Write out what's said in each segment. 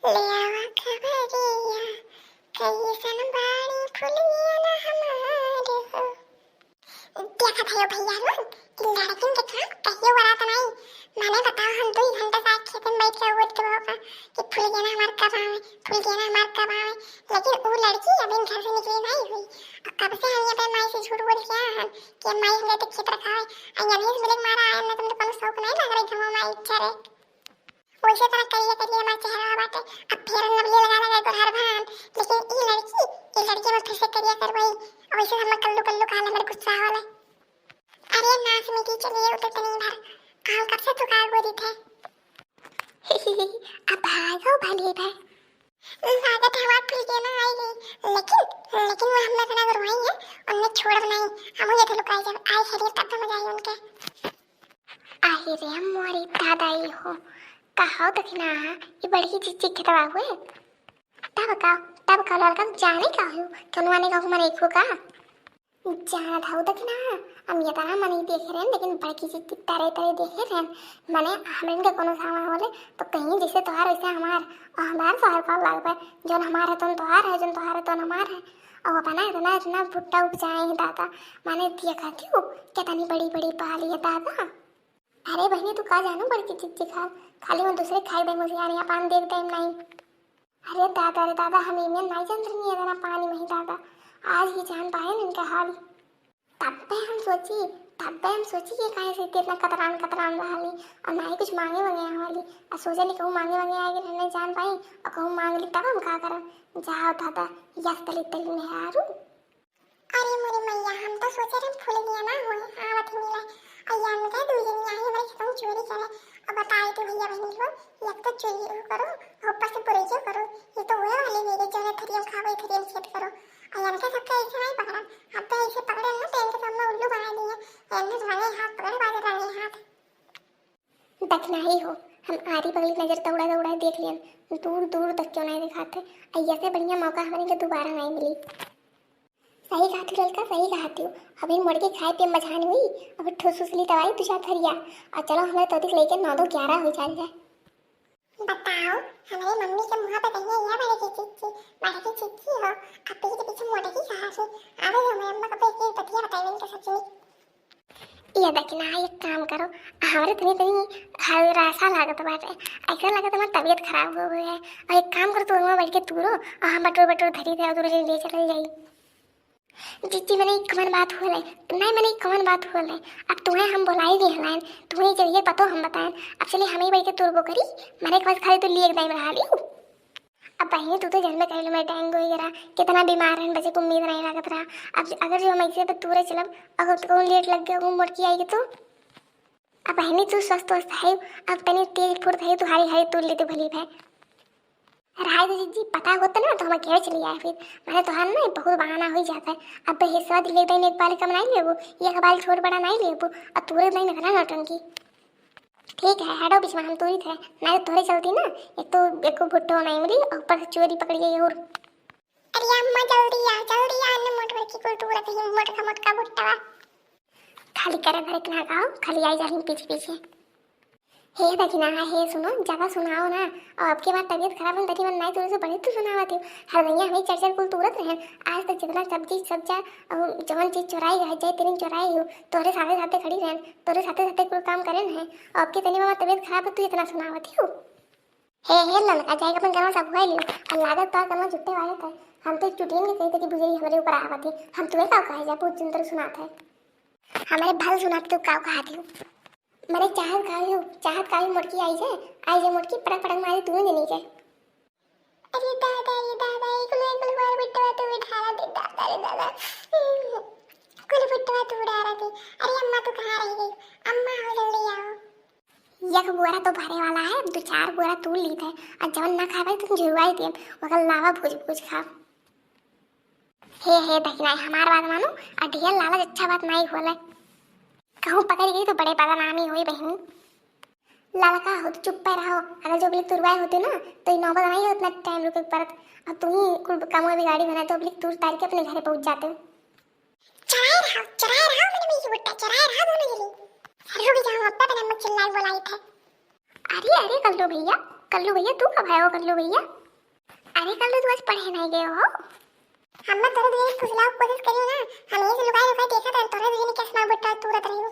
ले आवा खबरिया कैसन बाड़ी फुलिया ना हमारे हो। देखा भयो भैया लोग कि लड़किन के काम कहियो बरात नहीं। मैंने बताओ हम 2 घंटे से खेत में बैठ के उठ के होगा कि फुल गेना हमार कब आवे, फुल गेना हमार कब आवे। लेकिन वो लड़की अभी घर से निकली नहीं हुई और कब से हम यहाँ पे माई से झूठ बोल के आए हैं कि माई हम लेते खेत रखा है और यहीं से बिल्कुल मारा आया। ना तुमको कोनो शौक नहीं लग रही घमो माई इच्छा रे वैसे तरह करिए करिए हमारा चेहरा बाटे। अब फिर नबली लगा लगा तो हर भान। लेकिन ये लड़की में फिर से करिए करवाई और वैसे हम कल्लू कल्लू काले मेरे गुस्सा वाले। अरे नाच में की चलिए उतर तो नहीं भर काल कब से तो काल बोली थे। अब भागो भली भाई लागत है हमारे फुल के ना आई गई। लेकिन वो हमने इतना करवाई है उन्हें छोड़ नहीं हम ये तो लुकाई जब आई खरीद तब तो मजा आई उनके। आही रे हमारी दादाई हो कहो तक ना ये बड़ी चीज के तबाह हुए तब का लड़का जाने का हो कौन आने का मन एक होगा जाना था तक ना हम ये तरह मनी देख रहे हैं। लेकिन बड़ी चीज तरह तरह देखे रहे मैंने हमें का कोनो सामान बोले तो कहीं जैसे त्योहार वैसे हमार त्योहार का लाग पे जो हमारा तो त्योहार है जो त्योहार तो हमार है और बना इतना भुट्टा उपजाए हैं दादा। मैंने देखा क्यों कितनी बड़ी बड़ी पाली है दादा। अरे बहनी तू कहा जानो बड़ी चीज दिखा खाली मैं दूसरे खाई दे मुझे यार यहाँ पानी देख दे नहीं। अरे दादा हम इन्हें नहीं जान रही है पानी में ही दादा आज ही जान पाए ना इनका हाल। तब पे हम सोची कि कहीं से इतना कतरान रही और ना ही कुछ मांगे वाली और सोचा नहीं कहूँ मांगे आएगी रहने जान पाई और कहूँ मांग ली तब हम क्या करें जाओ दादा यस तली में हारू। अरे मोरी मैया हम तो सोचे थे फूल दिया ना हुए आवत ही मिला और यार मुझे दूसरी आई हमारे खेतों में चोरी करे और बताई तो भैया बहनी को एक तो चोरी करो और ऊपर से बुरे जो करो ये तो हुए वाले मेरे जो थरियल खावे थरियल खेत करो और यार के सबका ऐसे नहीं पकड़ा अब तो ऐसे पकड़े ना तो इनके सामने उल्लू बना दिए इनने रंगे हाथ पकड़े बाजे रंगे हाथ देखना ही हो। हम आधी पगली नजर दौड़ा देख लिया दूर तक क्यों नहीं दिखाते ऐसे बढ़िया मौका हमारे के दोबारा नहीं मिली। सही कहा तू लड़का सही कहा तू अभी मुड़ के खाए पे मजान हुई अब ठोसुसली दवाई तुझा थरिया और चलो हमें तो दिख लेके 9-11 हो जाए। बताओ हमारी मम्मी के मुंह पे कहिए ये बड़ी की चिच्ची हो अब पीछे मोटे की कहा से अरे हमें अम्मा को एक बतिया बताई इनके सच में ये देखना एक काम करो हमारे तनी हल्का सा लागत बाटे ऐसा लागत हमारी तबीयत खराब हो गई है और एक काम करो तू वहाँ बैठ के तू रो और हम बटोर धरी थे और तू ले चल जाई। जीजी मैंने एक कमन बात हो रही नहीं मैंने एक कमन बात हो रही अब तुम्हें हम बुलाई भी हलाएं तुम्हें चाहिए पतो हम बताएं अब चलिए हमें बैठ के तुरबो करी मैंने एक बार खाली तो लिए एकदम रहा ली अब बहनी तू तो जन्म कर मैं डेंगू वगैरह कितना बीमार है बच्चे को उम्मीद नहीं लागत रहा। अब अगर जो हम ऐसे पे तुरे चलब अगर तो लेट लग गया मुड़ की आएगी तो अब बहनी तू स्वस्थ है अब तनी तेज फुर्त है तू हारी तू लेते भली है राय जी पता होता ना तो हम अकेले चले आए फिर मैंने तो ना बहुत बहाना हो जाता है। अब हिस्सा दिले दिन एक बार कम नहीं लेबू ये कबाल छोड़ बड़ा नहीं लेबू और तूरे नहीं नखना नौटंकी ठीक है हटो बीच में हम तूरी थे नहीं तोरे चलती ना एक भुट्टो नहीं मिली और ऊपर से चोरी पकड़ गई और अरे अम्मा जल्दी आ ने मोटर की कोई टूरा कहीं मोटका भुट्टा खाली करे भरे इतना गाओ खाली आई जा रही पीछे हे दखिना हे सुनो ज्यादा सुनाओ ना और आपके बाद तबीयत खराब होने तरी मन नहीं तुझे बड़ी तू सुनावती हो हर भैया हमें चर्चा कुल तुरंत रहे आज तक जितना सब्जा जवन चीज चुराई है जाए तेरी चुराई हो तोरे साथे खड़ी रहन तोरे साथे कुल काम करे है और आपके तनी मामा तबीयत खराब है तू इतना सुनावती हो। हे लड़का जाएगा अपन गरम सब हुआ लियो और लागत तो करना जुट्टे वाले थे हम तो चुटियन के कही थे कि बुझेरी हमारे ऊपर आवत थी हम तुम्हें का कहे जा बहुत सुंदर सुनाते है हमारे भल सुनाते तू का कहा थी मेरे चाहत काही मुड़की आई जे मुड़की पड़क मारी तू नहीं जाए। अरे दादा कुल बार बिट्टा तू उठा दे दादा कुल बिट्टा तू उड़ा रहा थी। अरे अम्मा तू कहाँ रह गई अम्मा आओ जल्दी आओ। एक बोरा तो भरे वाला है 2-4 बोरा तू ली थे और जवन ना खावे तुम झुरवाई थी वगल लावा भूज खा हे दखना हमार बात मानो और ढेर लालच अच्छा बात नहीं होले कहूँ पकड़ गई तो बड़े बदनामी हुई बहनी लड़का हो तो चुप पे रहो अगर जो अब्लिक तुरवाए होते ना तो ये नौबत नहीं उतना टाइम रुके परत अब तुम ही कुल काम भी गाड़ी बनाए तो अब्लिक तुर तार के अपने घर पहुंच जाते हो। चराए रहो मैंने भी बुट्टा चराए रहो दोनों जली रुक जाओ अब तक मैं चिल्लाए बुलाई थे। अरे कल तो भैया कल्लू भैया तू कब आए हो कल्लू भैया? अरे कल्लू तू आज पढ़े नहीं गए हो? हम मैं तोरे दिए फुसलाओ कोशिश करियो ना। हम ये से लुकाई लुकाई देखा था तोरे दिए ने कैसे मार बट्टा तुरत रही हो।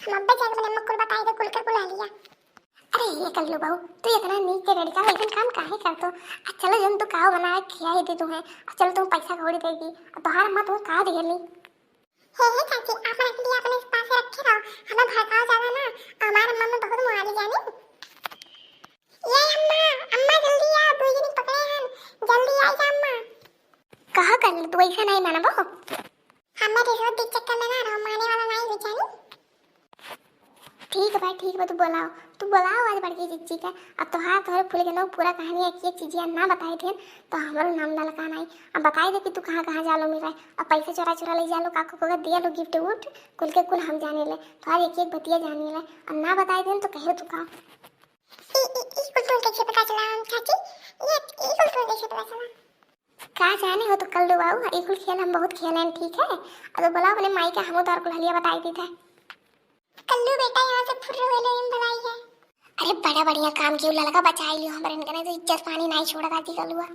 हम अब्बे जाके मैंने अम्मा को बताई दे कुल कर बुला लिया। अरे ये कल्लू बहू तू इतना नीचे रेडी का इतना काम काहे करतो? चलो जन तू काव बनाए खिला ही दे तू है। चल तू पैसा कौड़ी देगी तोहार अम्मा तू का दियली। हे चाची आप रख लिया अपने पास रखे रहो। हमें भड़काओ ज्यादा ना हमार अम्मा में बहुत मुआरी जानी। ये अम्मा अम्मा जल्दी आ दो जनी पकड़े हैं जल्दी आ जा अम्मा। कहा कर तू ऐसा नहीं मानबो। हमें रिश्वत दी चक्कर में ना रहो माने वाला नहीं बेचारी। ठीक है भाई ठीक है तू बुलाओ आज बड़की चिच्ची का। अब तोहार तोहरे फूल के नो पूरा कहानी एक एक चीजिया ना बताई थे तो हमारो नाम डाल का नहीं। अब बताई दे कि तू कहाँ कहाँ जालो मेरा अब पैसे चोरा चोरा ले जालो काको को दिया लो गिफ्ट वुफ्ट कुल के कुल हम जाने ले तोहार एक एक बतिया जाने ले और ना बताई दे तो कहे तू का कुल तो कैसे पता चला हम चाची ये कुल तो कैसे पता चला? का जाने हो तो कल्लू बाबू ये कुल खेल हम बहुत खेले हैं ठीक है। अब बुलाओ अपने माई का हम तोर को हलिया बताई दी था। कल्लू बेटा यहाँ से फुर्र वेले इन बुलाई है। अरे बड़ा बढ़िया काम किया लड़का बचाई लियो हमरे इनके नहीं तो इज्जत पानी नहीं छोड़ा दी कल्लुआ।